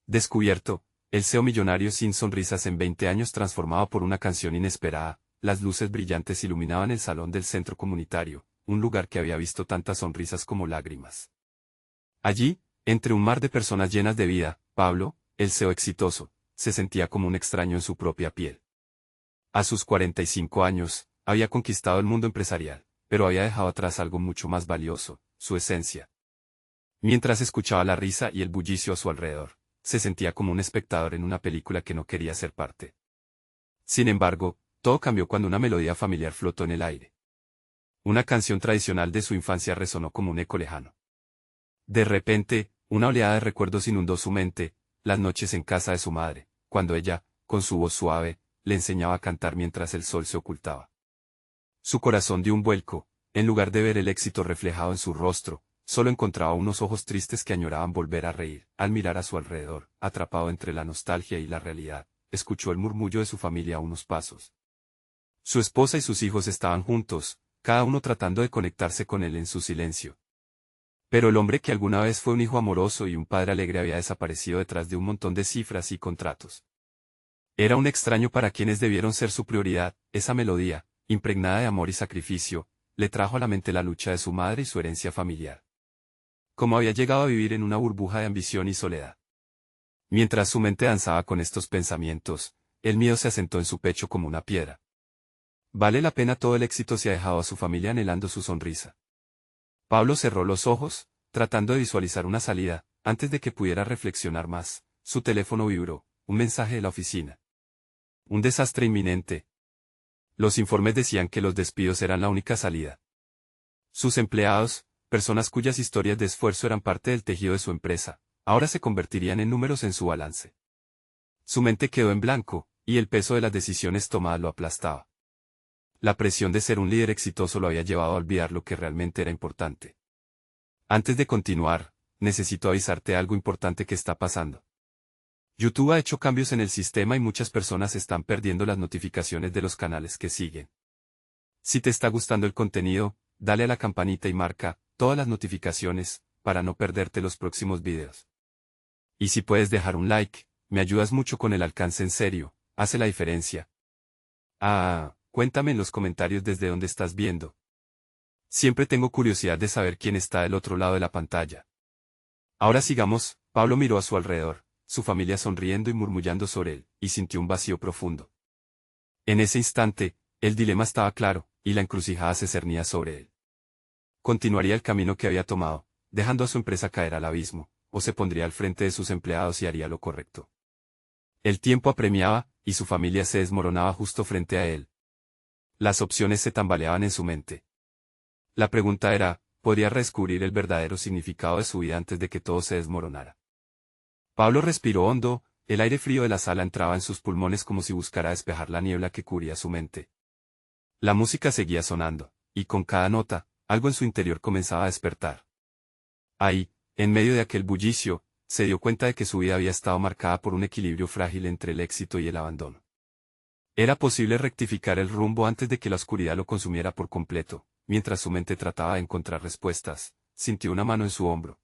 Descubierto, el CEO millonario sin sonrisas en 20 años transformado por una canción inesperada, las luces brillantes iluminaban el salón del centro comunitario, un lugar que había visto tantas sonrisas como lágrimas. Allí, entre un mar de personas llenas de vida, Pablo, el CEO exitoso, se sentía como un extraño en su propia piel. A sus 45 años, había conquistado el mundo empresarial, pero había dejado atrás algo mucho más valioso, su esencia. Mientras escuchaba la risa y el bullicio a su alrededor, se sentía como un espectador en una película que no quería ser parte. Sin embargo, todo cambió cuando una melodía familiar flotó en el aire. Una canción tradicional de su infancia resonó como un eco lejano. De repente, una oleada de recuerdos inundó su mente, las noches en casa de su madre, cuando ella, con su voz suave, le enseñaba a cantar mientras el sol se ocultaba. Su corazón dio un vuelco, en lugar de ver el éxito reflejado en su rostro, solo encontraba unos ojos tristes que añoraban volver a reír. Al mirar a su alrededor, atrapado entre la nostalgia y la realidad, escuchó el murmullo de su familia a unos pasos. Su esposa y sus hijos estaban juntos, cada uno tratando de conectarse con él en su silencio. Pero el hombre que alguna vez fue un hijo amoroso y un padre alegre había desaparecido detrás de un montón de cifras y contratos. Era un extraño para quienes debieron ser su prioridad. Esa melodía, impregnada de amor y sacrificio, le trajo a la mente la lucha de su madre y su herencia familiar. Cómo había llegado a vivir en una burbuja de ambición y soledad. Mientras su mente danzaba con estos pensamientos, el miedo se asentó en su pecho como una piedra. ¿Vale la pena todo el éxito si ha dejado a su familia anhelando su sonrisa? Pablo cerró los ojos, tratando de visualizar una salida. Antes de que pudiera reflexionar más, su teléfono vibró, un mensaje de la oficina. Un desastre inminente. Los informes decían que los despidos eran la única salida. Sus empleados, personas cuyas historias de esfuerzo eran parte del tejido de su empresa, ahora se convertirían en números en su balance. Su mente quedó en blanco, y el peso de las decisiones tomadas lo aplastaba. La presión de ser un líder exitoso lo había llevado a olvidar lo que realmente era importante. Antes de continuar, necesito avisarte algo importante que está pasando. YouTube ha hecho cambios en el sistema y muchas personas están perdiendo las notificaciones de los canales que siguen. Si te está gustando el contenido, dale a la campanita y marca todas las notificaciones, para no perderte los próximos videos. Y si puedes dejar un like, me ayudas mucho con el alcance en serio, hace la diferencia. Cuéntame en los comentarios desde dónde estás viendo. Siempre tengo curiosidad de saber quién está del otro lado de la pantalla. Ahora sigamos. Pablo miró a su alrededor, su familia sonriendo y murmullando sobre él, y sintió un vacío profundo. En ese instante, el dilema estaba claro, y la encrucijada se cernía sobre él. Continuaría el camino que había tomado, dejando a su empresa caer al abismo, o se pondría al frente de sus empleados y haría lo correcto. El tiempo apremiaba, y su familia se desmoronaba justo frente a él. Las opciones se tambaleaban en su mente. La pregunta era, ¿podría redescubrir el verdadero significado de su vida antes de que todo se desmoronara? Pablo respiró hondo, el aire frío de la sala entraba en sus pulmones como si buscara despejar la niebla que cubría su mente. La música seguía sonando, y con cada nota, algo en su interior comenzaba a despertar. Ahí, en medio de aquel bullicio, se dio cuenta de que su vida había estado marcada por un equilibrio frágil entre el éxito y el abandono. Era posible rectificar el rumbo antes de que la oscuridad lo consumiera por completo. Mientras su mente trataba de encontrar respuestas, sintió una mano en su hombro.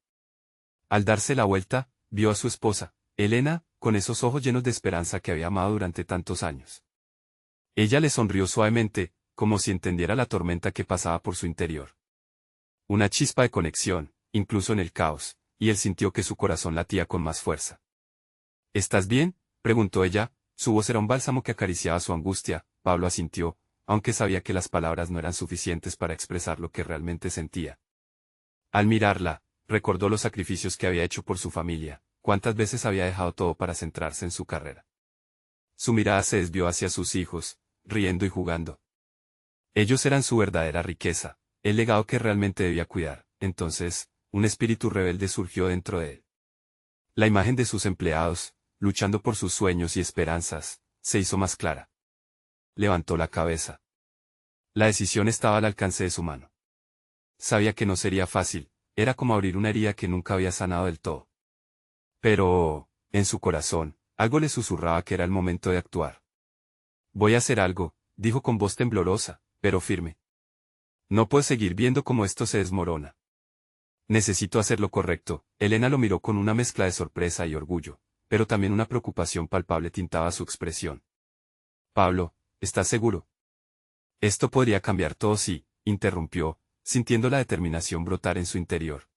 Al darse la vuelta, vio a su esposa, Elena, con esos ojos llenos de esperanza que había amado durante tantos años. Ella le sonrió suavemente, como si entendiera la tormenta que pasaba por su interior. Una chispa de conexión, incluso en el caos, y él sintió que su corazón latía con más fuerza. ¿Estás bien?, preguntó ella, su voz era un bálsamo que acariciaba su angustia. Pablo asintió, aunque sabía que las palabras no eran suficientes para expresar lo que realmente sentía. Al mirarla, recordó los sacrificios que había hecho por su familia, cuántas veces había dejado todo para centrarse en su carrera. Su mirada se desvió hacia sus hijos, riendo y jugando. Ellos eran su verdadera riqueza, el legado que realmente debía cuidar. Entonces, un espíritu rebelde surgió dentro de él. La imagen de sus empleados, luchando por sus sueños y esperanzas, se hizo más clara. Levantó la cabeza. La decisión estaba al alcance de su mano. Sabía que no sería fácil, era como abrir una herida que nunca había sanado del todo. Pero, en su corazón, algo le susurraba que era el momento de actuar. Voy a hacer algo, dijo con voz temblorosa, pero firme. No puedo seguir viendo cómo esto se desmorona. Necesito hacer lo correcto. Elena lo miró con una mezcla de sorpresa y orgullo. pero también una preocupación palpable tintaba su expresión. Pablo, ¿estás seguro? Esto podría cambiar todo si, interrumpió, sintiendo la determinación brotar en su interior.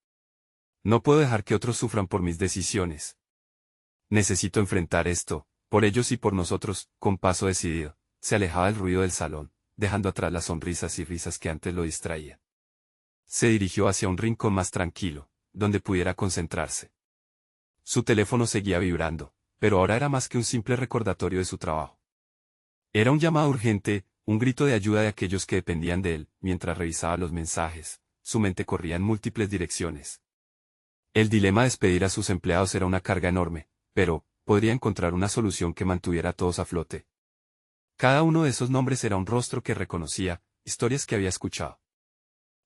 No puedo dejar que otros sufran por mis decisiones. Necesito enfrentar esto, por ellos y por nosotros, con paso decidido. Se alejaba del ruido del salón, dejando atrás las sonrisas y risas que antes lo distraían. Se dirigió hacia un rincón más tranquilo, donde pudiera concentrarse. Su teléfono seguía vibrando, pero ahora era más que un simple recordatorio de su trabajo. Era un llamado urgente, un grito de ayuda de aquellos que dependían de él. Mientras revisaba los mensajes, su mente corría en múltiples direcciones. El dilema de despedir a sus empleados era una carga enorme, pero podría encontrar una solución que mantuviera a todos a flote. Cada uno de esos nombres era un rostro que reconocía, historias que había escuchado.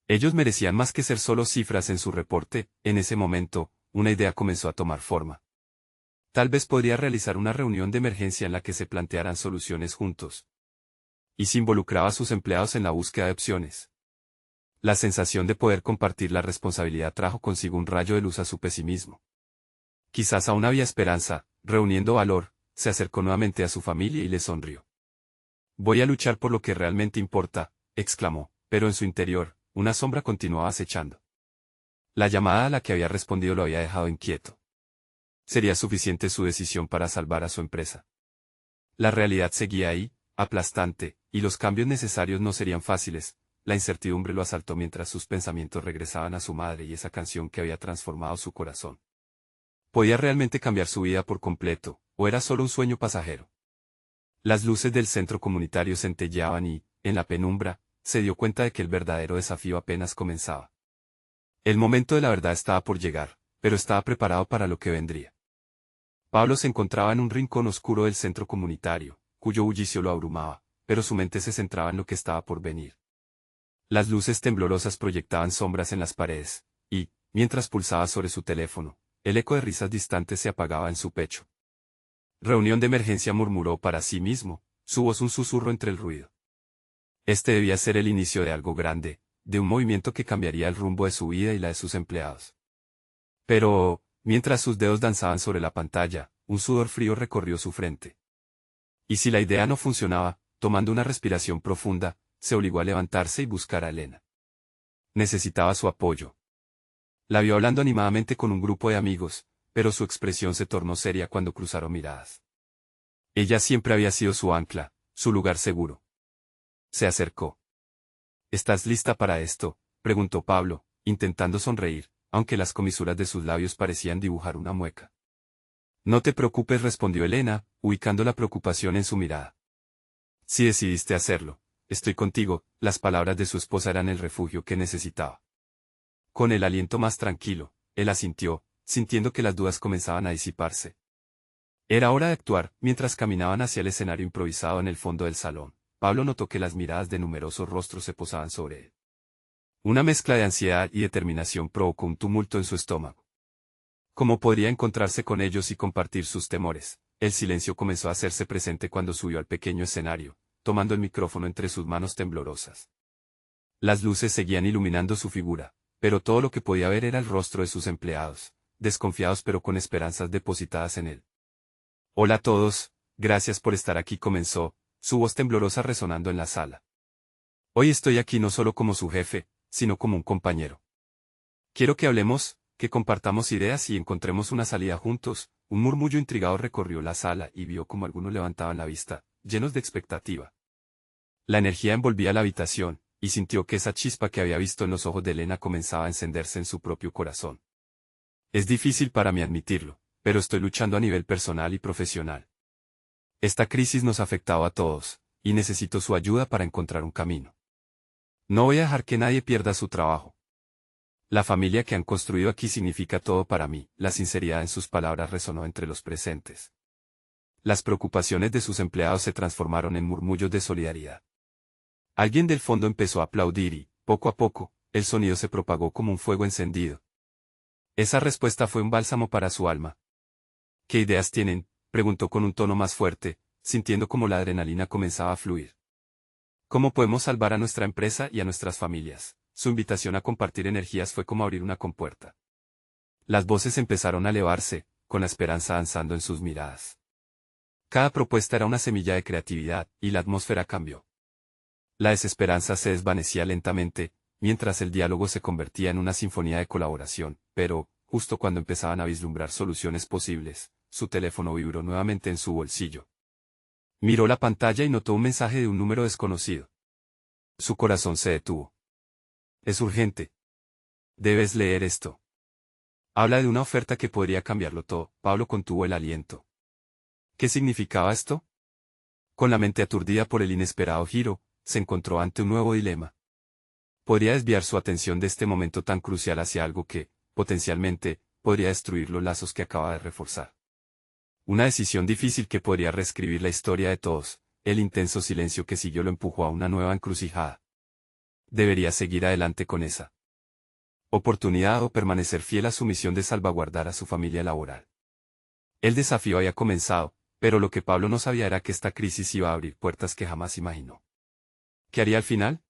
Ellos merecían más que ser solo cifras en su reporte. En ese momento, una idea comenzó a tomar forma. Tal vez podría realizar una reunión de emergencia en la que se plantearan soluciones juntos. Y se involucraba a sus empleados en la búsqueda de opciones. La sensación de poder compartir la responsabilidad trajo consigo un rayo de luz a su pesimismo. Quizás aún había esperanza. Reuniendo valor, se acercó nuevamente a su familia y le sonrió. Voy a luchar por lo que realmente importa, exclamó, pero en su interior, una sombra continuaba acechando. La llamada a la que había respondido lo había dejado inquieto. ¿Sería suficiente su decisión para salvar a su empresa? La realidad seguía ahí, aplastante, y los cambios necesarios no serían fáciles. La incertidumbre lo asaltó mientras sus pensamientos regresaban a su madre y esa canción que había transformado su corazón. ¿Podía realmente cambiar su vida por completo, o era solo un sueño pasajero? Las luces del centro comunitario centelleaban y, en la penumbra, se dio cuenta de que el verdadero desafío apenas comenzaba. El momento de la verdad estaba por llegar, pero estaba preparado para lo que vendría. Pablo se encontraba en un rincón oscuro del centro comunitario, cuyo bullicio lo abrumaba, pero su mente se centraba en lo que estaba por venir. Las luces temblorosas proyectaban sombras en las paredes, y, mientras pulsaba sobre su teléfono, el eco de risas distantes se apagaba en su pecho. Reunión de emergencia, murmuró para sí mismo, su voz un susurro entre el ruido. Este debía ser el inicio de algo grande, de un movimiento que cambiaría el rumbo de su vida y la de sus empleados. Pero, mientras sus dedos danzaban sobre la pantalla, un sudor frío recorrió su frente. Y si la idea no funcionaba, tomando una respiración profunda, se obligó a levantarse y buscar a Elena. Necesitaba su apoyo. La vio hablando animadamente con un grupo de amigos, pero su expresión se tornó seria cuando cruzaron miradas. Ella siempre había sido su ancla, su lugar seguro. Se acercó. ¿Estás lista para esto?, preguntó Pablo, intentando sonreír, aunque las comisuras de sus labios parecían dibujar una mueca. No te preocupes, respondió Elena, ubicando la preocupación en su mirada. Si decidiste hacerlo, estoy contigo. Las palabras de su esposa eran el refugio que necesitaba. Con el aliento más tranquilo, él asintió, sintiendo que las dudas comenzaban a disiparse. Era hora de actuar. Mientras caminaban hacia el escenario improvisado en el fondo del salón, Pablo notó que las miradas de numerosos rostros se posaban sobre él. Una mezcla de ansiedad y determinación provocó un tumulto en su estómago. ¿Cómo podría encontrarse con ellos y compartir sus temores? El silencio comenzó a hacerse presente cuando subió al pequeño escenario, tomando el micrófono entre sus manos temblorosas. Las luces seguían iluminando su figura, pero todo lo que podía ver era el rostro de sus empleados, desconfiados pero con esperanzas depositadas en él. Hola a todos, gracias por estar aquí, comenzó, su voz temblorosa resonando en la sala. Hoy estoy aquí no solo como su jefe, sino como un compañero. Quiero que hablemos, que compartamos ideas y encontremos una salida juntos. Un murmullo intrigado recorrió la sala y vio como algunos levantaban la vista, llenos de expectativa. La energía envolvía la habitación, y sintió que esa chispa que había visto en los ojos de Elena comenzaba a encenderse en su propio corazón. Es difícil para mí admitirlo, pero estoy luchando a nivel personal y profesional. Esta crisis nos ha afectado a todos, y necesito su ayuda para encontrar un camino. No voy a dejar que nadie pierda su trabajo. La familia que han construido aquí significa todo para mí. La sinceridad en sus palabras resonó entre los presentes. Las preocupaciones de sus empleados se transformaron en murmullos de solidaridad. Alguien del fondo empezó a aplaudir y, poco a poco, el sonido se propagó como un fuego encendido. Esa respuesta fue un bálsamo para su alma. ¿Qué ideas tienen?, preguntó con un tono más fuerte, sintiendo como la adrenalina comenzaba a fluir. ¿Cómo podemos salvar a nuestra empresa y a nuestras familias? Su invitación a compartir energías fue como abrir una compuerta. Las voces empezaron a elevarse, con la esperanza danzando en sus miradas. Cada propuesta era una semilla de creatividad, y la atmósfera cambió. La desesperanza se desvanecía lentamente, mientras el diálogo se convertía en una sinfonía de colaboración, pero, justo cuando empezaban a vislumbrar soluciones posibles, su teléfono vibró nuevamente en su bolsillo. Miró la pantalla y notó un mensaje de un número desconocido. Su corazón se detuvo. Es urgente. Debes leer esto. Habla de una oferta que podría cambiarlo todo. Pablo contuvo el aliento. ¿Qué significaba esto? Con la mente aturdida por el inesperado giro, se encontró ante un nuevo dilema. Podría desviar su atención de este momento tan crucial hacia algo que, potencialmente, podría destruir los lazos que acaba de reforzar. Una decisión difícil que podría reescribir la historia de todos. El intenso silencio que siguió lo empujó a una nueva encrucijada. Debería seguir adelante con esa oportunidad o permanecer fiel a su misión de salvaguardar a su familia laboral. El desafío había comenzado, pero lo que Pablo no sabía era que esta crisis iba a abrir puertas que jamás imaginó. ¿Qué haría al final?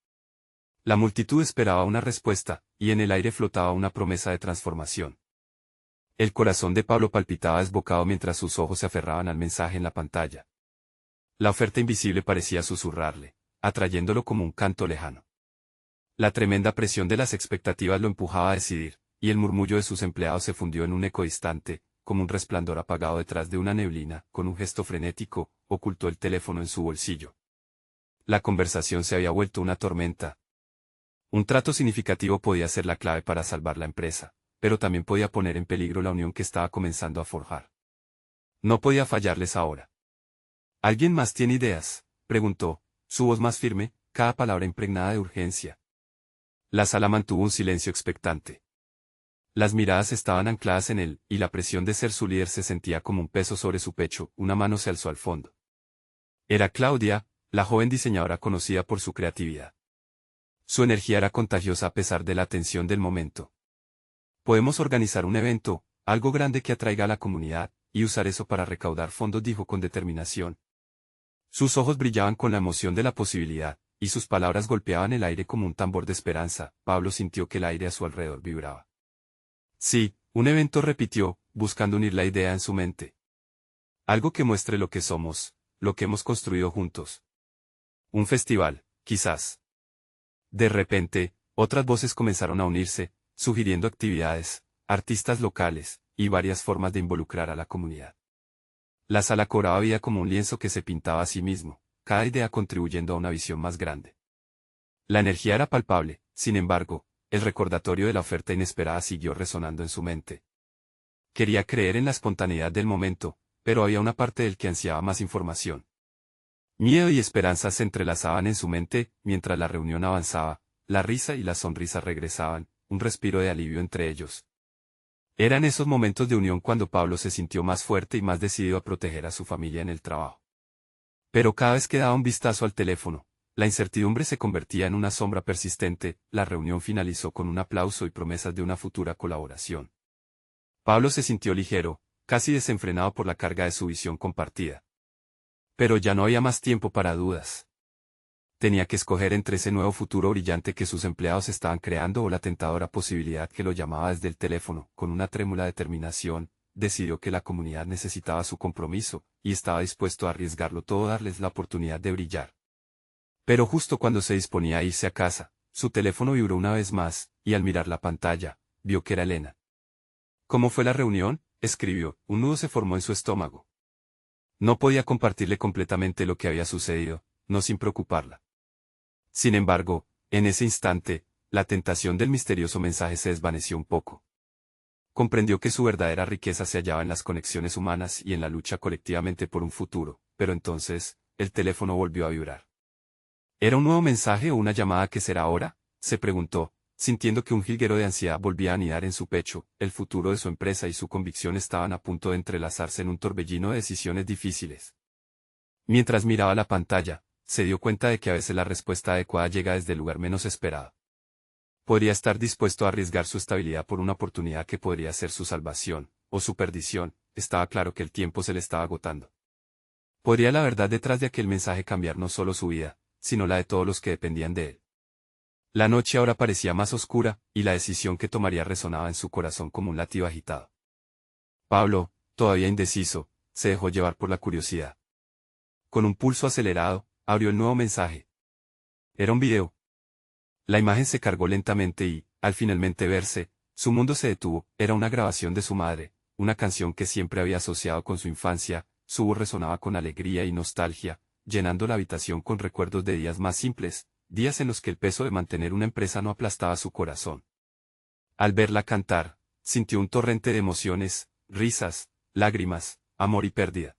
La multitud esperaba una respuesta, y en el aire flotaba una promesa de transformación. El corazón de Pablo palpitaba desbocado mientras sus ojos se aferraban al mensaje en la pantalla. La oferta invisible parecía susurrarle, atrayéndolo como un canto lejano. La tremenda presión de las expectativas lo empujaba a decidir, y el murmullo de sus empleados se fundió en un eco distante, como un resplandor apagado detrás de una neblina. Con un gesto frenético, ocultó el teléfono en su bolsillo. La conversación se había vuelto una tormenta. Un trato significativo podía ser la clave para salvar la empresa, pero también podía poner en peligro la unión que estaba comenzando a forjar. No podía fallarles ahora. ¿Alguien más tiene ideas?, preguntó, su voz más firme, cada palabra impregnada de urgencia. La sala mantuvo un silencio expectante. Las miradas estaban ancladas en él, y la presión de ser su líder se sentía como un peso sobre su pecho. Una mano se alzó al fondo. Era Claudia, la joven diseñadora conocida por su creatividad. Su energía era contagiosa a pesar de la tensión del momento. Podemos organizar un evento, algo grande que atraiga a la comunidad, y usar eso para recaudar fondos, dijo con determinación. Sus ojos brillaban con la emoción de la posibilidad, y sus palabras golpeaban el aire como un tambor de esperanza. Pablo sintió que el aire a su alrededor vibraba. Sí, un evento, repitió, buscando unir la idea en su mente. Algo que muestre lo que somos, lo que hemos construido juntos. Un festival, quizás. De repente, otras voces comenzaron a unirse, sugiriendo actividades, artistas locales, y varias formas de involucrar a la comunidad. La sala cobraba vida como un lienzo que se pintaba a sí mismo, cada idea contribuyendo a una visión más grande. La energía era palpable, sin embargo, el recordatorio de la oferta inesperada siguió resonando en su mente. Quería creer en la espontaneidad del momento, pero había una parte del que ansiaba más información. Miedo y esperanza se entrelazaban en su mente. Mientras la reunión avanzaba, la risa y las sonrisas regresaban, un respiro de alivio entre ellos. Eran esos momentos de unión cuando Pablo se sintió más fuerte y más decidido a proteger a su familia en el trabajo. Pero cada vez que daba un vistazo al teléfono, la incertidumbre se convertía en una sombra persistente. La reunión finalizó con un aplauso y promesas de una futura colaboración. Pablo se sintió ligero, casi desenfrenado por la carga de su visión compartida. Pero ya no había más tiempo para dudas. Tenía que escoger entre ese nuevo futuro brillante que sus empleados estaban creando o la tentadora posibilidad que lo llamaba desde el teléfono. Con una trémula determinación, decidió que la comunidad necesitaba su compromiso, y estaba dispuesto a arriesgarlo todo, darles la oportunidad de brillar. Pero justo cuando se disponía a irse a casa, su teléfono vibró una vez más, y al mirar la pantalla, vio que era Elena. ¿Cómo fue la reunión?, escribió. Un nudo se formó en su estómago. No podía compartirle completamente lo que había sucedido, no sin preocuparla. Sin embargo, en ese instante, la tentación del misterioso mensaje se desvaneció un poco. Comprendió que su verdadera riqueza se hallaba en las conexiones humanas y en la lucha colectivamente por un futuro, pero entonces, el teléfono volvió a vibrar. ¿Era un nuevo mensaje o una llamada que será ahora?, se preguntó, sintiendo que un jilguero de ansiedad volvía a anidar en su pecho. El futuro de su empresa y su convicción estaban a punto de entrelazarse en un torbellino de decisiones difíciles. Mientras miraba la pantalla, se dio cuenta de que a veces la respuesta adecuada llega desde el lugar menos esperado. Podría estar dispuesto a arriesgar su estabilidad por una oportunidad que podría ser su salvación, o su perdición. Estaba claro que el tiempo se le estaba agotando. ¿Podría la verdad detrás de aquel mensaje cambiar no solo su vida, sino la de todos los que dependían de él? La noche ahora parecía más oscura, y la decisión que tomaría resonaba en su corazón como un latido agitado. Pablo, todavía indeciso, se dejó llevar por la curiosidad. Con un pulso acelerado, abrió el nuevo mensaje. Era un video. La imagen se cargó lentamente y, al finalmente verse, su mundo se detuvo. Era una grabación de su madre, una canción que siempre había asociado con su infancia. Su voz resonaba con alegría y nostalgia, llenando la habitación con recuerdos de días más simples, días en los que el peso de mantener una empresa no aplastaba su corazón. Al verla cantar, sintió un torrente de emociones, risas, lágrimas, amor y pérdida.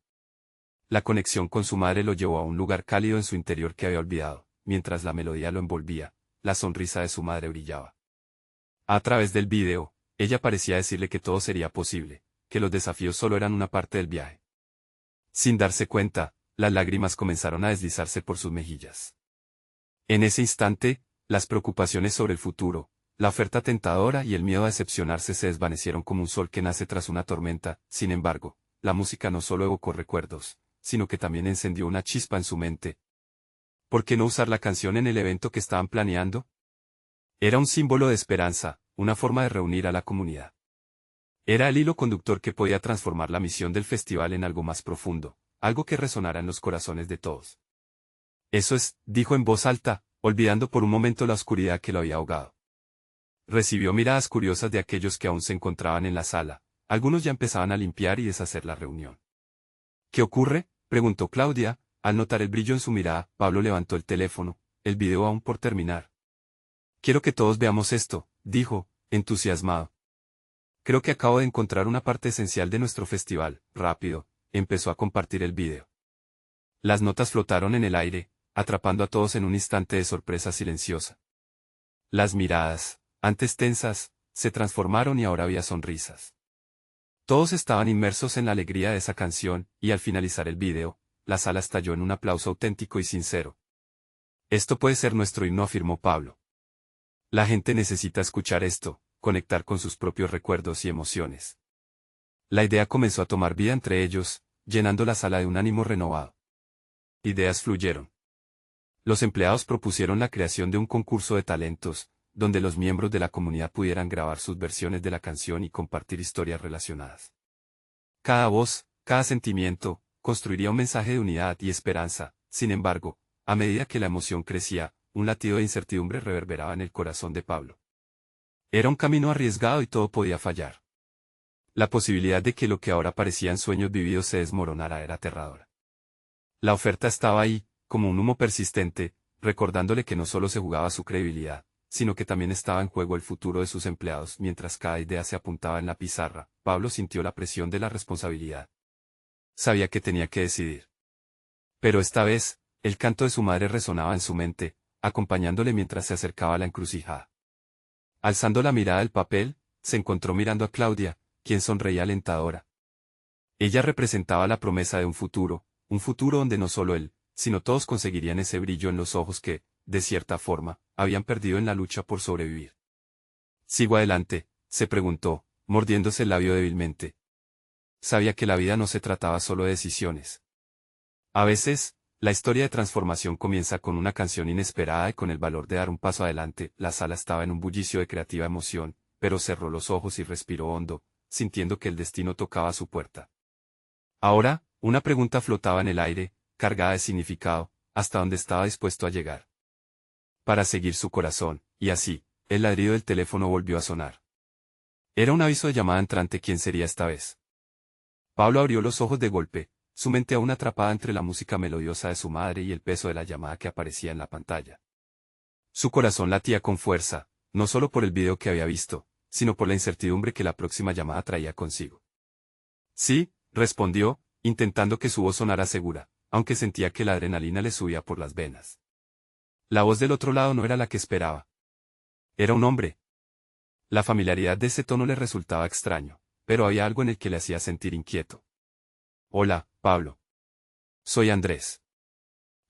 La conexión con su madre lo llevó a un lugar cálido en su interior que había olvidado. Mientras la melodía lo envolvía, la sonrisa de su madre brillaba. A través del video, ella parecía decirle que todo sería posible, que los desafíos solo eran una parte del viaje. Sin darse cuenta, las lágrimas comenzaron a deslizarse por sus mejillas. En ese instante, las preocupaciones sobre el futuro, la oferta tentadora y el miedo a decepcionarse se desvanecieron como un sol que nace tras una tormenta. Sin embargo, la música no solo evocó recuerdos, sino que también encendió una chispa en su mente. ¿Por qué no usar la canción en el evento que estaban planeando? Era un símbolo de esperanza, una forma de reunir a la comunidad. Era el hilo conductor que podía transformar la misión del festival en algo más profundo, algo que resonara en los corazones de todos. Eso es, dijo en voz alta, olvidando por un momento la oscuridad que lo había ahogado. Recibió miradas curiosas de aquellos que aún se encontraban en la sala. Algunos ya empezaban a limpiar y deshacer la reunión. ¿Qué ocurre?, preguntó Claudia. Al notar el brillo en su mirada, Pablo levantó el teléfono, el video aún por terminar. Quiero que todos veamos esto, dijo, entusiasmado. Creo que acabo de encontrar una parte esencial de nuestro festival. Rápido, empezó a compartir el video. Las notas flotaron en el aire, atrapando a todos en un instante de sorpresa silenciosa. Las miradas, antes tensas, se transformaron y ahora había sonrisas. Todos estaban inmersos en la alegría de esa canción, y al finalizar el video, la sala estalló en un aplauso auténtico y sincero. Esto puede ser nuestro himno, afirmó Pablo. La gente necesita escuchar esto, conectar con sus propios recuerdos y emociones. La idea comenzó a tomar vida entre ellos, llenando la sala de un ánimo renovado. Ideas fluyeron. Los empleados propusieron la creación de un concurso de talentos, donde los miembros de la comunidad pudieran grabar sus versiones de la canción y compartir historias relacionadas. Cada voz, cada sentimiento, construiría un mensaje de unidad y esperanza. Sin embargo, a medida que la emoción crecía, un latido de incertidumbre reverberaba en el corazón de Pablo. Era un camino arriesgado y todo podía fallar. La posibilidad de que lo que ahora parecían sueños vividos se desmoronara era aterradora. La oferta estaba ahí, como un humo persistente, recordándole que no solo se jugaba su credibilidad, sino que también estaba en juego el futuro de sus empleados. Mientras cada idea se apuntaba en la pizarra, Pablo sintió la presión de la responsabilidad. Sabía que tenía que decidir. Pero esta vez, el canto de su madre resonaba en su mente, acompañándole mientras se acercaba a la encrucijada. Alzando la mirada del papel, se encontró mirando a Claudia, quien sonreía alentadora. Ella representaba la promesa de un futuro donde no solo él, sino todos conseguirían ese brillo en los ojos que, de cierta forma, habían perdido en la lucha por sobrevivir. ¿Sigo adelante?, se preguntó, mordiéndose el labio débilmente. Sabía que la vida no se trataba solo de decisiones. A veces, la historia de transformación comienza con una canción inesperada y con el valor de dar un paso adelante. La sala estaba en un bullicio de creativa emoción, pero cerró los ojos y respiró hondo, sintiendo que el destino tocaba a su puerta. Ahora, una pregunta flotaba en el aire, cargada de significado, ¿hasta dónde estaba dispuesto a llegar? Para seguir su corazón, y así, el ladrido del teléfono volvió a sonar. Era un aviso de llamada entrante. ¿Quién sería esta vez? Pablo abrió los ojos de golpe, su mente aún atrapada entre la música melodiosa de su madre y el peso de la llamada que aparecía en la pantalla. Su corazón latía con fuerza, no solo por el video que había visto, sino por la incertidumbre que la próxima llamada traía consigo. Sí, respondió, intentando que su voz sonara segura, aunque sentía que la adrenalina le subía por las venas. La voz del otro lado no era la que esperaba. Era un hombre. La familiaridad de ese tono le resultaba extraño, pero había algo en el que le hacía sentir inquieto. Hola, Pablo. Soy Andrés.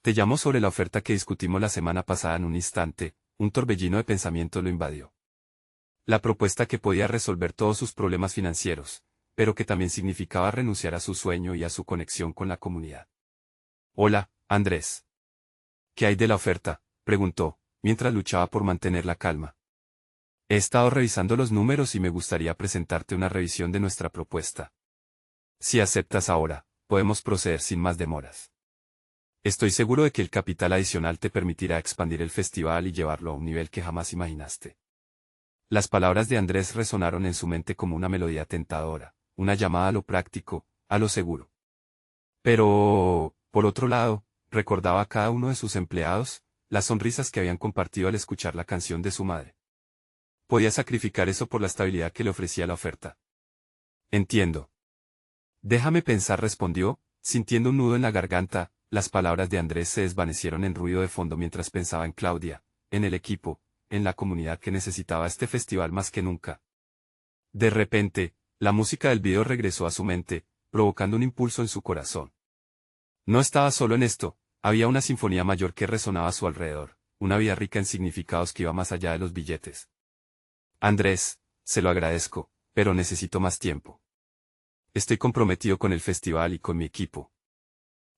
Te llamo sobre la oferta que discutimos la semana pasada. En un instante, un torbellino de pensamientos lo invadió. La propuesta que podía resolver todos sus problemas financieros, pero que también significaba renunciar a su sueño y a su conexión con la comunidad. Hola, Andrés. ¿Qué hay de la oferta?, preguntó, mientras luchaba por mantener la calma. He estado revisando los números y me gustaría presentarte una revisión de nuestra propuesta. Si aceptas ahora, podemos proceder sin más demoras. Estoy seguro de que el capital adicional te permitirá expandir el festival y llevarlo a un nivel que jamás imaginaste. Las palabras de Andrés resonaron en su mente como una melodía tentadora, una llamada a lo práctico, a lo seguro. Pero, por otro lado, recordaba a cada uno de sus empleados, las sonrisas que habían compartido al escuchar la canción de su madre. Podía sacrificar eso por la estabilidad que le ofrecía la oferta. Entiendo. Déjame pensar, respondió, sintiendo un nudo en la garganta. Las palabras de Andrés se desvanecieron en ruido de fondo mientras pensaba en Claudia, en el equipo, en la comunidad que necesitaba este festival más que nunca. De repente, la música del video regresó a su mente, provocando un impulso en su corazón. No estaba solo en esto, había una sinfonía mayor que resonaba a su alrededor, una vida rica en significados que iba más allá de los billetes. Andrés, se lo agradezco, pero necesito más tiempo. Estoy comprometido con el festival y con mi equipo.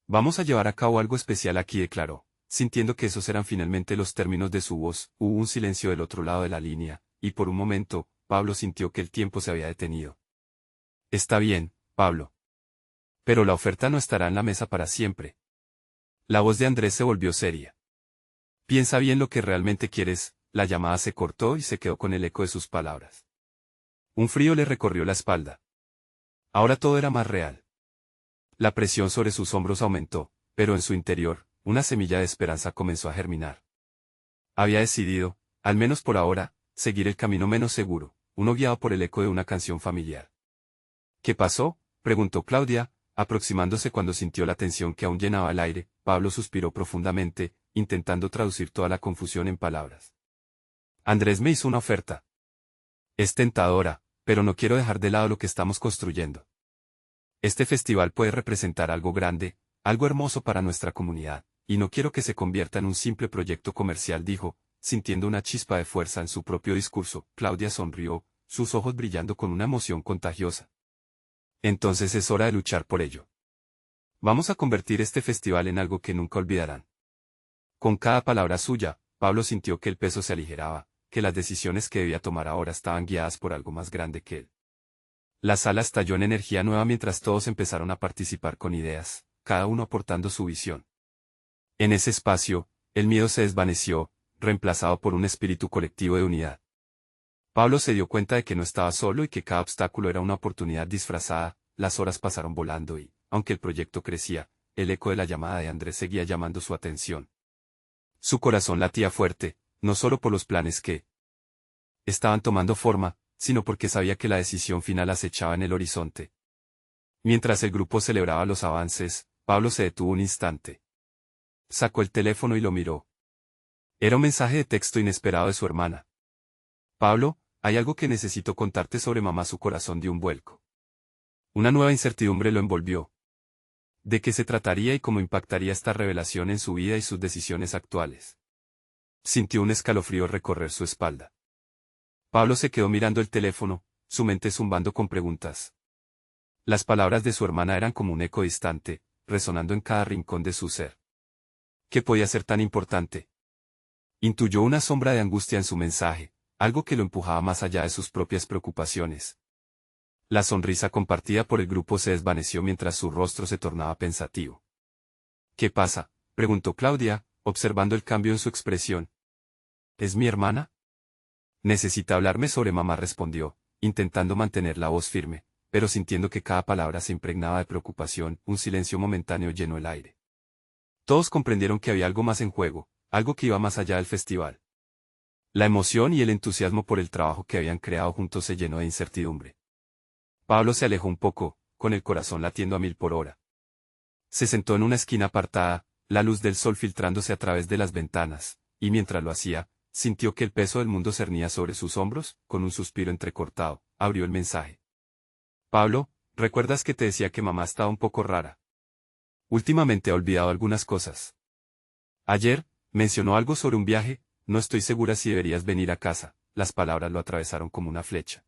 Vamos a llevar a cabo algo especial aquí, declaró, sintiendo que esos eran finalmente los términos de su voz. Hubo un silencio del otro lado de la línea, y por un momento, Pablo sintió que el tiempo se había detenido. Está bien, Pablo. Pero la oferta no estará en la mesa para siempre. La voz de Andrés se volvió seria. Piensa bien lo que realmente quieres. La llamada se cortó y se quedó con el eco de sus palabras. Un frío le recorrió la espalda. Ahora todo era más real. La presión sobre sus hombros aumentó, pero en su interior, una semilla de esperanza comenzó a germinar. Había decidido, al menos por ahora, seguir el camino menos seguro, uno guiado por el eco de una canción familiar. ¿Qué pasó?, preguntó Claudia, aproximándose cuando sintió la tensión que aún llenaba el aire. Pablo suspiró profundamente, intentando traducir toda la confusión en palabras. Andrés me hizo una oferta. Es tentadora, pero no quiero dejar de lado lo que estamos construyendo. Este festival puede representar algo grande, algo hermoso para nuestra comunidad, y no quiero que se convierta en un simple proyecto comercial, dijo, sintiendo una chispa de fuerza en su propio discurso. Claudia sonrió, sus ojos brillando con una emoción contagiosa. Entonces es hora de luchar por ello. Vamos a convertir este festival en algo que nunca olvidarán. Con cada palabra suya, Pablo sintió que el peso se aligeraba, que las decisiones que debía tomar ahora estaban guiadas por algo más grande que él. La sala estalló en energía nueva mientras todos empezaron a participar con ideas, cada uno aportando su visión. En ese espacio, el miedo se desvaneció, reemplazado por un espíritu colectivo de unidad. Pablo se dio cuenta de que no estaba solo y que cada obstáculo era una oportunidad disfrazada. Las horas pasaron volando y, aunque el proyecto crecía, el eco de la llamada de Andrés seguía llamando su atención. Su corazón latía fuerte, no solo por los planes que estaban tomando forma, sino porque sabía que la decisión final acechaba en el horizonte. Mientras el grupo celebraba los avances, Pablo se detuvo un instante. Sacó el teléfono y lo miró. Era un mensaje de texto inesperado de su hermana. Pablo, hay algo que necesito contarte sobre mamá. Su corazón dio un vuelco. Una nueva incertidumbre lo envolvió. ¿De qué se trataría y cómo impactaría esta revelación en su vida y sus decisiones actuales? Sintió un escalofrío recorrer su espalda. Pablo se quedó mirando el teléfono, su mente zumbando con preguntas. Las palabras de su hermana eran como un eco distante, resonando en cada rincón de su ser. ¿Qué podía ser tan importante? Intuyó una sombra de angustia en su mensaje, algo que lo empujaba más allá de sus propias preocupaciones. La sonrisa compartida por el grupo se desvaneció mientras su rostro se tornaba pensativo. ¿Qué pasa?, preguntó Claudia, observando el cambio en su expresión. ¿Es mi hermana? Necesita hablarme sobre mamá, respondió, intentando mantener la voz firme, pero sintiendo que cada palabra se impregnaba de preocupación. Un silencio momentáneo llenó el aire. Todos comprendieron que había algo más en juego, algo que iba más allá del festival. La emoción y el entusiasmo por el trabajo que habían creado juntos se llenó de incertidumbre. Pablo se alejó un poco, con el corazón latiendo a 1000 por hora. Se sentó en una esquina apartada, la luz del sol filtrándose a través de las ventanas, y mientras lo hacía, sintió que el peso del mundo cernía sobre sus hombros. Con un suspiro entrecortado, abrió el mensaje. Pablo, ¿recuerdas que te decía que mamá estaba un poco rara? Últimamente ha olvidado algunas cosas. Ayer, mencionó algo sobre un viaje. No estoy segura si deberías venir a casa. Las palabras lo atravesaron como una flecha.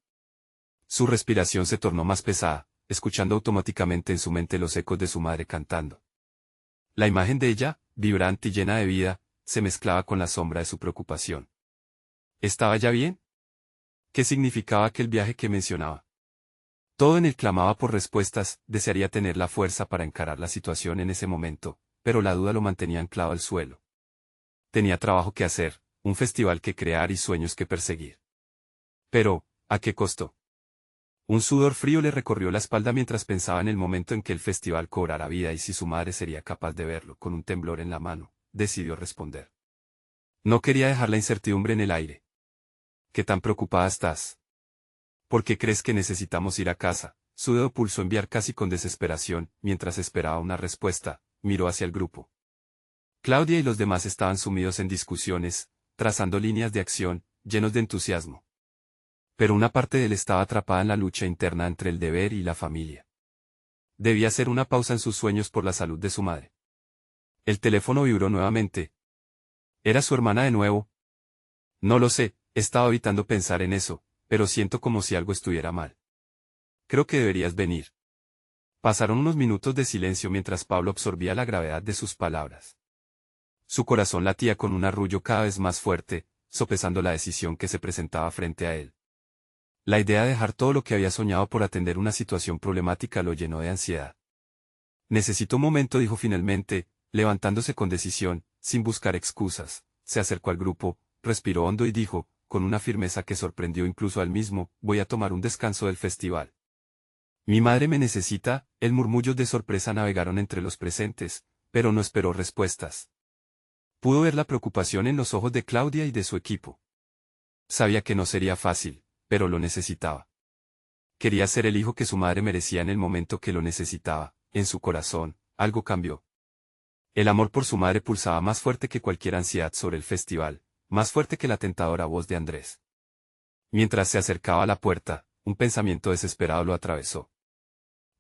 Su respiración se tornó más pesada, escuchando automáticamente en su mente los ecos de su madre cantando. La imagen de ella, vibrante y llena de vida, se mezclaba con la sombra de su preocupación. ¿Estaba ya bien? ¿Qué significaba aquel viaje que mencionaba? Todo en él clamaba por respuestas, desearía tener la fuerza para encarar la situación en ese momento, pero la duda lo mantenía anclado al suelo. Tenía trabajo que hacer, un festival que crear y sueños que perseguir. Pero, ¿a qué costo? Un sudor frío le recorrió la espalda mientras pensaba en el momento en que el festival cobrara vida y si su madre sería capaz de verlo. Con un temblor en la mano, decidió responder. No quería dejar la incertidumbre en el aire. ¿Qué tan preocupada estás? ¿Por qué crees que necesitamos ir a casa? Su dedo pulsó enviar casi con desesperación, mientras esperaba una respuesta, miró hacia el grupo. Claudia y los demás estaban sumidos en discusiones, trazando líneas de acción, llenos de entusiasmo. Pero una parte de él estaba atrapada en la lucha interna entre el deber y la familia. Debía hacer una pausa en sus sueños por la salud de su madre. El teléfono vibró nuevamente. ¿Era su hermana de nuevo? No lo sé, estaba evitando pensar en eso, pero siento como si algo estuviera mal. Creo que deberías venir. Pasaron unos minutos de silencio mientras Pablo absorbía la gravedad de sus palabras. Su corazón latía con un arrullo cada vez más fuerte, sopesando la decisión que se presentaba frente a él. La idea de dejar todo lo que había soñado por atender una situación problemática lo llenó de ansiedad. Necesito un momento, dijo finalmente, levantándose con decisión, sin buscar excusas. Se acercó al grupo, respiró hondo y dijo, con una firmeza que sorprendió incluso a él mismo, voy a tomar un descanso del festival. Mi madre me necesita. El murmullos de sorpresa navegaron entre los presentes, pero no esperó respuestas. Pudo ver la preocupación en los ojos de Claudia y de su equipo. Sabía que no sería fácil, pero lo necesitaba. Quería ser el hijo que su madre merecía en el momento que lo necesitaba. En su corazón, algo cambió. El amor por su madre pulsaba más fuerte que cualquier ansiedad sobre el festival, más fuerte que la tentadora voz de Andrés. Mientras se acercaba a la puerta, un pensamiento desesperado lo atravesó.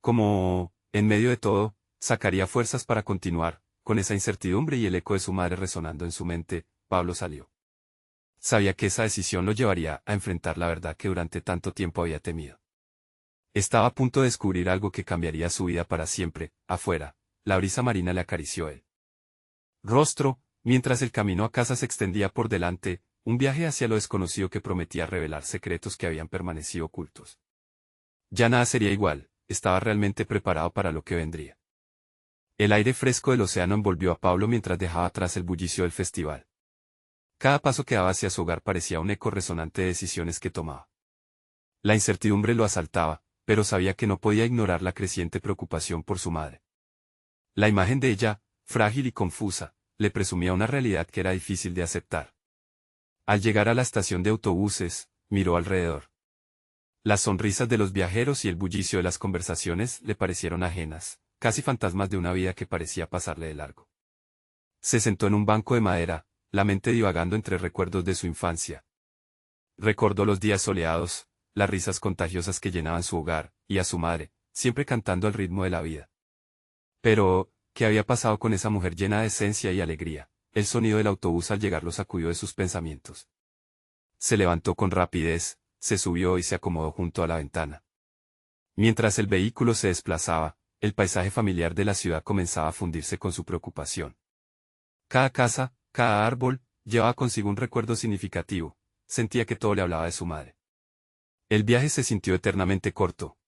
Como, en medio de todo, sacaría fuerzas para continuar, con esa incertidumbre y el eco de su madre resonando en su mente, Pablo salió. Sabía que esa decisión lo llevaría a enfrentar la verdad que durante tanto tiempo había temido. Estaba a punto de descubrir algo que cambiaría su vida para siempre. Afuera, la brisa marina le acarició el rostro, mientras el camino a casa se extendía por delante, un viaje hacia lo desconocido que prometía revelar secretos que habían permanecido ocultos. Ya nada sería igual, estaba realmente preparado para lo que vendría. El aire fresco del océano envolvió a Pablo mientras dejaba atrás el bullicio del festival. Cada paso que daba hacia su hogar parecía un eco resonante de decisiones que tomaba. La incertidumbre lo asaltaba, pero sabía que no podía ignorar la creciente preocupación por su madre. La imagen de ella, frágil y confusa, le presumía una realidad que era difícil de aceptar. Al llegar a la estación de autobuses, miró alrededor. Las sonrisas de los viajeros y el bullicio de las conversaciones le parecieron ajenas, casi fantasmas de una vida que parecía pasarle de largo. Se sentó en un banco de madera, la mente divagando entre recuerdos de su infancia. Recordó los días soleados, las risas contagiosas que llenaban su hogar, y a su madre, siempre cantando al ritmo de la vida. Pero, ¿qué había pasado con esa mujer llena de esencia y alegría? El sonido del autobús al llegar lo sacudió de sus pensamientos. Se levantó con rapidez, se subió y se acomodó junto a la ventana. Mientras el vehículo se desplazaba, el paisaje familiar de la ciudad comenzaba a fundirse con su preocupación. Cada casa, cada árbol, llevaba consigo un recuerdo significativo, sentía que todo le hablaba de su madre. El viaje se sintió eternamente corto.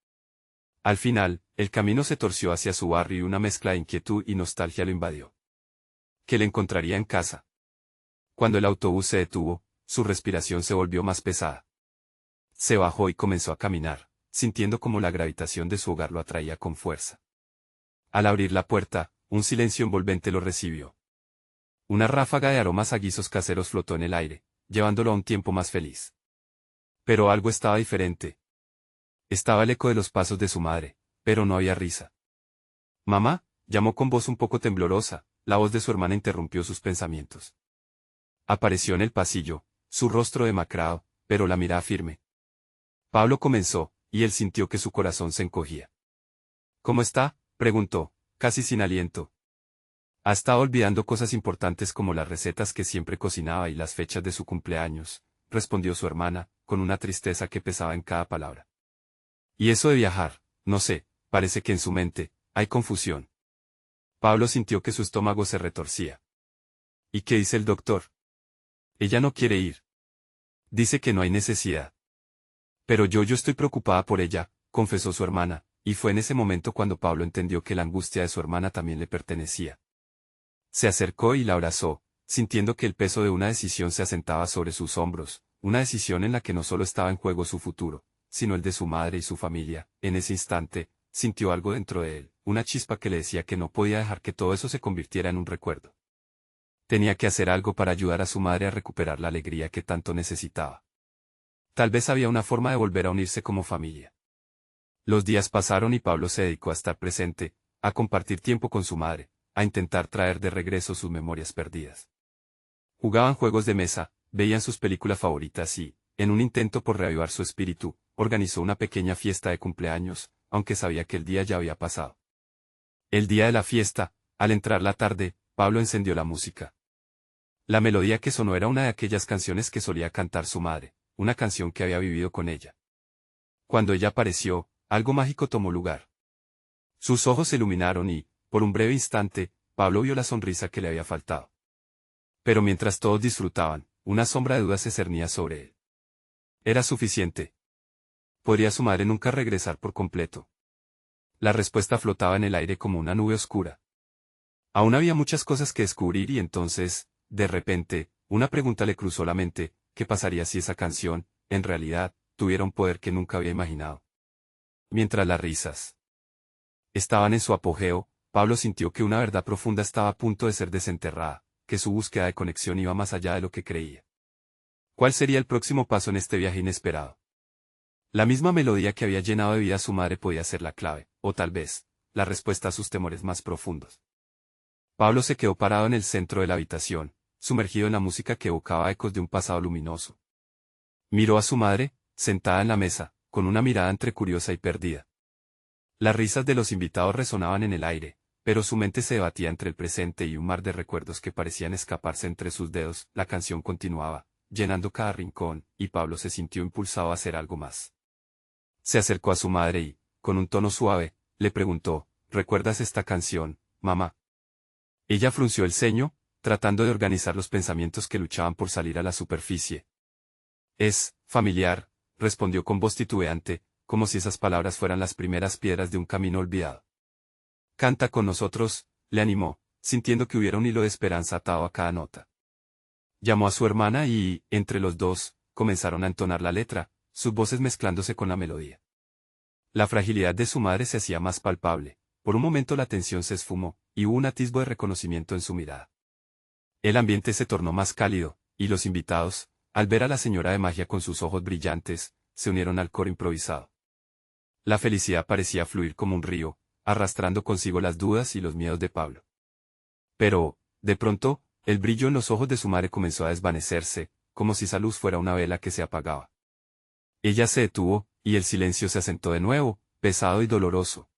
Al final, el camino se torció hacia su barrio y una mezcla de inquietud y nostalgia lo invadió. ¿Qué le encontraría en casa? Cuando el autobús se detuvo, su respiración se volvió más pesada. Se bajó y comenzó a caminar, sintiendo como la gravitación de su hogar lo atraía con fuerza. Al abrir la puerta, un silencio envolvente lo recibió. Una ráfaga de aromas a guisos caseros flotó en el aire, llevándolo a un tiempo más feliz. Pero algo estaba diferente. Estaba el eco de los pasos de su madre, pero no había risa. «Mamá», llamó con voz un poco temblorosa, la voz de su hermana interrumpió sus pensamientos. Apareció en el pasillo, su rostro demacrado, pero la mirada firme. Pablo comenzó, y él sintió que su corazón se encogía. «¿Cómo está?», preguntó, casi sin aliento. «Ha estado olvidando cosas importantes como las recetas que siempre cocinaba y las fechas de su cumpleaños», respondió su hermana, con una tristeza que pesaba en cada palabra. «Y eso de viajar, no sé, parece que en su mente, hay confusión». Pablo sintió que su estómago se retorcía. «¿Y qué dice el doctor?». «Ella no quiere ir. Dice que no hay necesidad». «Pero yo estoy preocupada por ella», confesó su hermana, y fue en ese momento cuando Pablo entendió que la angustia de su hermana también le pertenecía. Se acercó y la abrazó, sintiendo que el peso de una decisión se asentaba sobre sus hombros, una decisión en la que no solo estaba en juego su futuro, sino el de su madre y su familia. En ese instante, sintió algo dentro de él, una chispa que le decía que no podía dejar que todo eso se convirtiera en un recuerdo. Tenía que hacer algo para ayudar a su madre a recuperar la alegría que tanto necesitaba. Tal vez había una forma de volver a unirse como familia. Los días pasaron y Pablo se dedicó a estar presente, a compartir tiempo con su madre, a intentar traer de regreso sus memorias perdidas. Jugaban juegos de mesa, veían sus películas favoritas y, en un intento por reavivar su espíritu, organizó una pequeña fiesta de cumpleaños, aunque sabía que el día ya había pasado. El día de la fiesta, al entrar la tarde, Pablo encendió la música. La melodía que sonó era una de aquellas canciones que solía cantar su madre, una canción que había vivido con ella. Cuando ella apareció, algo mágico tomó lugar. Sus ojos se iluminaron y, por un breve instante, Pablo vio la sonrisa que le había faltado. Pero mientras todos disfrutaban, una sombra de duda se cernía sobre él. ¿Era suficiente? ¿Podría su madre nunca regresar por completo? La respuesta flotaba en el aire como una nube oscura. Aún había muchas cosas que descubrir y entonces, de repente, una pregunta le cruzó la mente: ¿qué pasaría si esa canción, en realidad, tuviera un poder que nunca había imaginado? Mientras las risas estaban en su apogeo, Pablo sintió que una verdad profunda estaba a punto de ser desenterrada, que su búsqueda de conexión iba más allá de lo que creía. ¿Cuál sería el próximo paso en este viaje inesperado? La misma melodía que había llenado de vida a su madre podía ser la clave, o tal vez, la respuesta a sus temores más profundos. Pablo se quedó parado en el centro de la habitación, sumergido en la música que evocaba ecos de un pasado luminoso. Miró a su madre, sentada en la mesa, con una mirada entre curiosa y perdida. Las risas de los invitados resonaban en el aire, pero su mente se debatía entre el presente y un mar de recuerdos que parecían escaparse entre sus dedos. La canción continuaba, llenando cada rincón, y Pablo se sintió impulsado a hacer algo más. Se acercó a su madre y, con un tono suave, le preguntó: ¿recuerdas esta canción, mamá? Ella frunció el ceño, tratando de organizar los pensamientos que luchaban por salir a la superficie. Es familiar, respondió con voz titubeante, como si esas palabras fueran las primeras piedras de un camino olvidado. Canta con nosotros, le animó, sintiendo que hubiera un hilo de esperanza atado a cada nota. Llamó a su hermana y, entre los dos, comenzaron a entonar la letra, sus voces mezclándose con la melodía. La fragilidad de su madre se hacía más palpable, por un momento la tensión se esfumó, y hubo un atisbo de reconocimiento en su mirada. El ambiente se tornó más cálido, y los invitados, al ver a la señora de magia con sus ojos brillantes, se unieron al coro improvisado. La felicidad parecía fluir como un río, arrastrando consigo las dudas y los miedos de Pablo. Pero, de pronto, el brillo en los ojos de su madre comenzó a desvanecerse, como si esa luz fuera una vela que se apagaba. Ella se detuvo, y el silencio se asentó de nuevo, pesado y doloroso.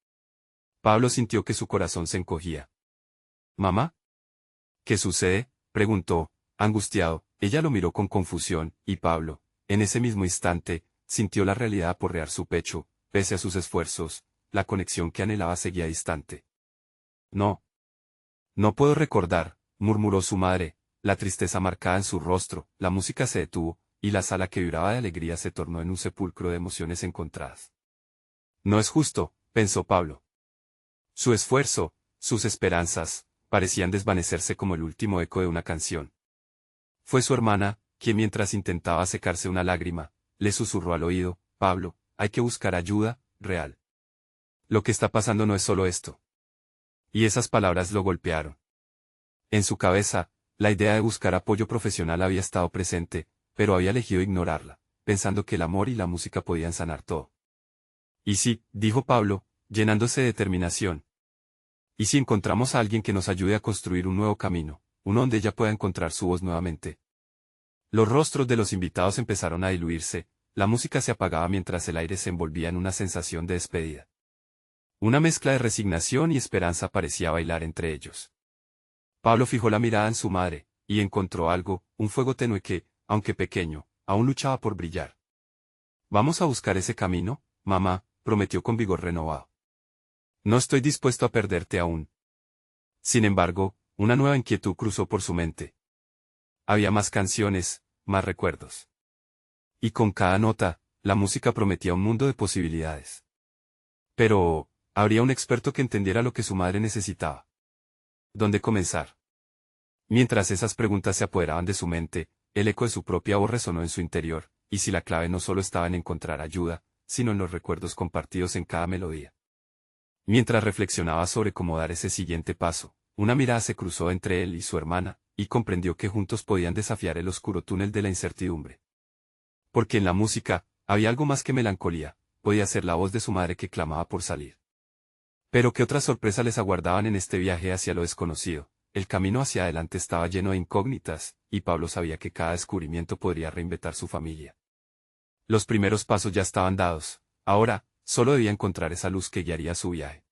Pablo sintió que su corazón se encogía. ¿Mamá? ¿Qué sucede?, preguntó, angustiado. Ella lo miró con confusión, y Pablo, en ese mismo instante, sintió la realidad aporrear su pecho. Pese a sus esfuerzos, la conexión que anhelaba seguía distante. No. No puedo recordar, murmuró su madre, la tristeza marcada en su rostro. La música se detuvo, y la sala que vibraba de alegría se tornó en un sepulcro de emociones encontradas. No es justo, pensó Pablo. Su esfuerzo, sus esperanzas, parecían desvanecerse como el último eco de una canción. Fue su hermana, quien mientras intentaba secarse una lágrima, le susurró al oído: Pablo, hay que buscar ayuda, real. Lo que está pasando no es solo esto. Y esas palabras lo golpearon. En su cabeza, la idea de buscar apoyo profesional había estado presente, pero había elegido ignorarla, pensando que el amor y la música podían sanar todo. Y sí, dijo Pablo, llenándose de determinación. ¿Y si encontramos a alguien que nos ayude a construir un nuevo camino, uno donde ella pueda encontrar su voz nuevamente? Los rostros de los invitados empezaron a diluirse, la música se apagaba mientras el aire se envolvía en una sensación de despedida. Una mezcla de resignación y esperanza parecía bailar entre ellos. Pablo fijó la mirada en su madre, y encontró algo, un fuego tenue que, aunque pequeño, aún luchaba por brillar. «Vamos a buscar ese camino, mamá», prometió con vigor renovado. «No estoy dispuesto a perderte aún». Sin embargo, una nueva inquietud cruzó por su mente. Había más canciones, más recuerdos. Y con cada nota, la música prometía un mundo de posibilidades. Pero, ¿habría un experto que entendiera lo que su madre necesitaba? ¿Dónde comenzar? Mientras esas preguntas se apoderaban de su mente, el eco de su propia voz resonó en su interior, y si la clave no solo estaba en encontrar ayuda, sino en los recuerdos compartidos en cada melodía. Mientras reflexionaba sobre cómo dar ese siguiente paso, una mirada se cruzó entre él y su hermana, y comprendió que juntos podían desafiar el oscuro túnel de la incertidumbre. Porque en la música, había algo más que melancolía, podía ser la voz de su madre que clamaba por salir. Pero qué otras sorpresas les aguardaban en este viaje hacia lo desconocido. El camino hacia adelante estaba lleno de incógnitas, y Pablo sabía que cada descubrimiento podría reinventar su familia. Los primeros pasos ya estaban dados, ahora, solo debía encontrar esa luz que guiaría su viaje.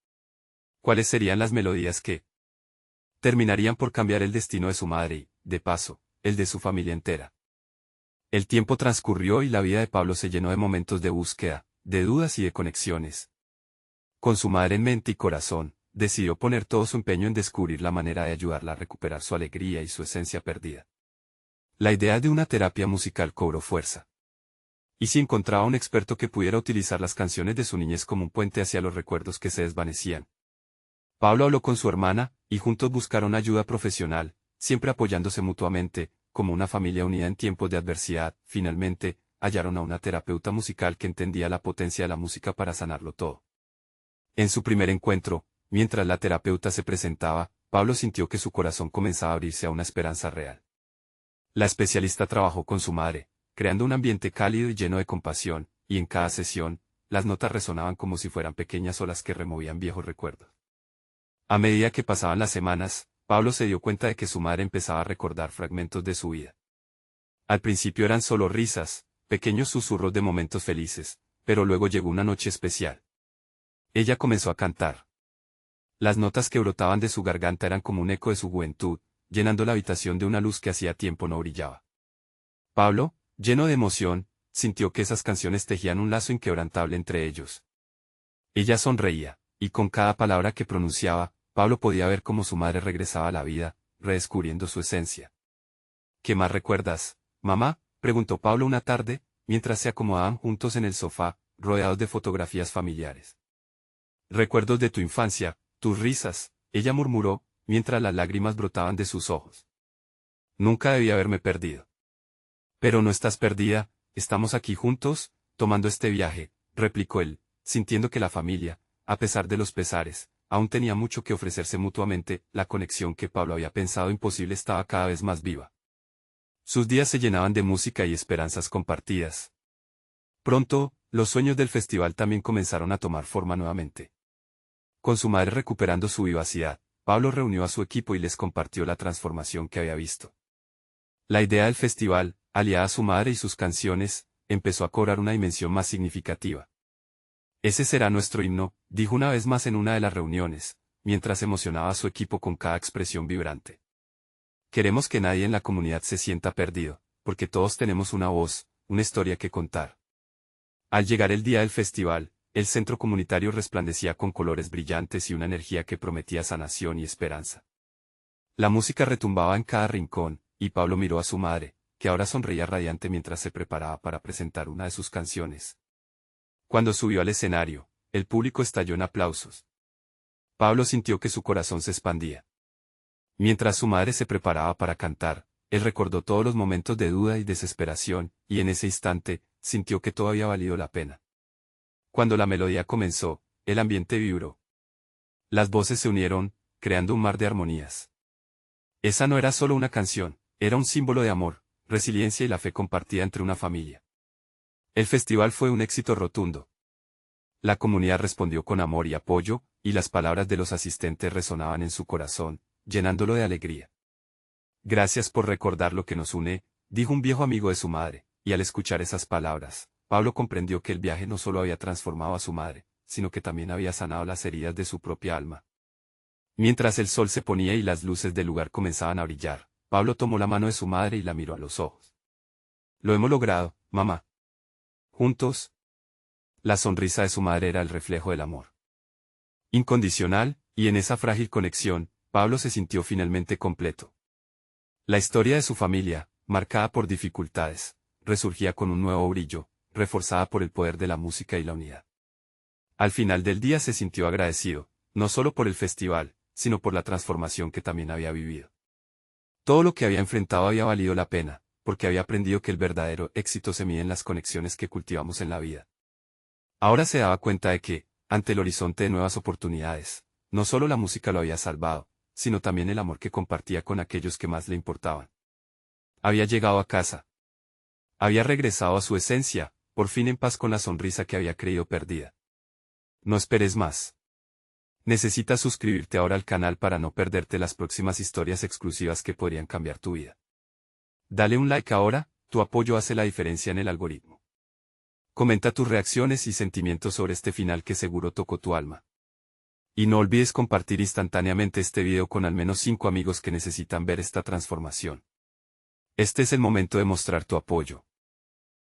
¿Cuáles serían las melodías que terminarían por cambiar el destino de su madre y, de paso, el de su familia entera? El tiempo transcurrió y la vida de Pablo se llenó de momentos de búsqueda, de dudas y de conexiones. Con su madre en mente y corazón, decidió poner todo su empeño en descubrir la manera de ayudarla a recuperar su alegría y su esencia perdida. La idea de una terapia musical cobró fuerza. ¿Y si encontraba un experto que pudiera utilizar las canciones de su niñez como un puente hacia los recuerdos que se desvanecían? Pablo habló con su hermana, y juntos buscaron ayuda profesional, siempre apoyándose mutuamente, como una familia unida en tiempos de adversidad. Finalmente, hallaron a una terapeuta musical que entendía la potencia de la música para sanarlo todo. En su primer encuentro, mientras la terapeuta se presentaba, Pablo sintió que su corazón comenzaba a abrirse a una esperanza real. La especialista trabajó con su madre, creando un ambiente cálido y lleno de compasión, y en cada sesión, las notas resonaban como si fueran pequeñas olas que removían viejos recuerdos. A medida que pasaban las semanas, Pablo se dio cuenta de que su madre empezaba a recordar fragmentos de su vida. Al principio eran solo risas, pequeños susurros de momentos felices, pero luego llegó una noche especial. Ella comenzó a cantar. Las notas que brotaban de su garganta eran como un eco de su juventud, llenando la habitación de una luz que hacía tiempo no brillaba. Pablo, lleno de emoción, sintió que esas canciones tejían un lazo inquebrantable entre ellos. Ella sonreía, y con cada palabra que pronunciaba, Pablo podía ver cómo su madre regresaba a la vida, redescubriendo su esencia. ¿Qué más recuerdas, mamá?, preguntó Pablo una tarde, mientras se acomodaban juntos en el sofá, rodeados de fotografías familiares. Recuerdos de tu infancia, tus risas, ella murmuró, mientras las lágrimas brotaban de sus ojos. Nunca debí haberme perdido. Pero no estás perdida, estamos aquí juntos, tomando este viaje, replicó él, sintiendo que la familia, a pesar de los pesares, aún tenía mucho que ofrecerse mutuamente. La conexión que Pablo había pensado imposible estaba cada vez más viva. Sus días se llenaban de música y esperanzas compartidas. Pronto, los sueños del festival también comenzaron a tomar forma nuevamente. Con su madre recuperando su vivacidad, Pablo reunió a su equipo y les compartió la transformación que había visto. La idea del festival, aliada a su madre y sus canciones, empezó a cobrar una dimensión más significativa. Ese será nuestro himno, dijo una vez más en una de las reuniones, mientras emocionaba a su equipo con cada expresión vibrante. Queremos que nadie en la comunidad se sienta perdido, porque todos tenemos una voz, una historia que contar. Al llegar el día del festival, el centro comunitario resplandecía con colores brillantes y una energía que prometía sanación y esperanza. La música retumbaba en cada rincón, y Pablo miró a su madre, que ahora sonreía radiante mientras se preparaba para presentar una de sus canciones. Cuando subió al escenario, el público estalló en aplausos. Pablo sintió que su corazón se expandía. Mientras su madre se preparaba para cantar, él recordó todos los momentos de duda y desesperación, y en ese instante, sintió que todo había valido la pena. Cuando la melodía comenzó, el ambiente vibró. Las voces se unieron, creando un mar de armonías. Esa no era solo una canción, era un símbolo de amor, resiliencia y la fe compartida entre una familia. El festival fue un éxito rotundo. La comunidad respondió con amor y apoyo, y las palabras de los asistentes resonaban en su corazón, llenándolo de alegría. Gracias por recordar lo que nos une, dijo un viejo amigo de su madre, y al escuchar esas palabras, Pablo comprendió que el viaje no solo había transformado a su madre, sino que también había sanado las heridas de su propia alma. Mientras el sol se ponía y las luces del lugar comenzaban a brillar, Pablo tomó la mano de su madre y la miró a los ojos. Lo hemos logrado, mamá. Juntos. La sonrisa de su madre era el reflejo del amor incondicional, y en esa frágil conexión, Pablo se sintió finalmente completo. La historia de su familia, marcada por dificultades, resurgía con un nuevo brillo, reforzada por el poder de la música y la unidad. Al final del día se sintió agradecido, no solo por el festival, sino por la transformación que también había vivido. Todo lo que había enfrentado había valido la pena, porque había aprendido que el verdadero éxito se mide en las conexiones que cultivamos en la vida. Ahora se daba cuenta de que, ante el horizonte de nuevas oportunidades, no solo la música lo había salvado, sino también el amor que compartía con aquellos que más le importaban. Había llegado a casa. Había regresado a su esencia, por fin en paz con la sonrisa que había creído perdida. No esperes más. Necesitas suscribirte ahora al canal para no perderte las próximas historias exclusivas que podrían cambiar tu vida. Dale un like ahora, tu apoyo hace la diferencia en el algoritmo. Comenta tus reacciones y sentimientos sobre este final que seguro tocó tu alma. Y no olvides compartir instantáneamente este video con al menos 5 amigos que necesitan ver esta transformación. Este es el momento de mostrar tu apoyo.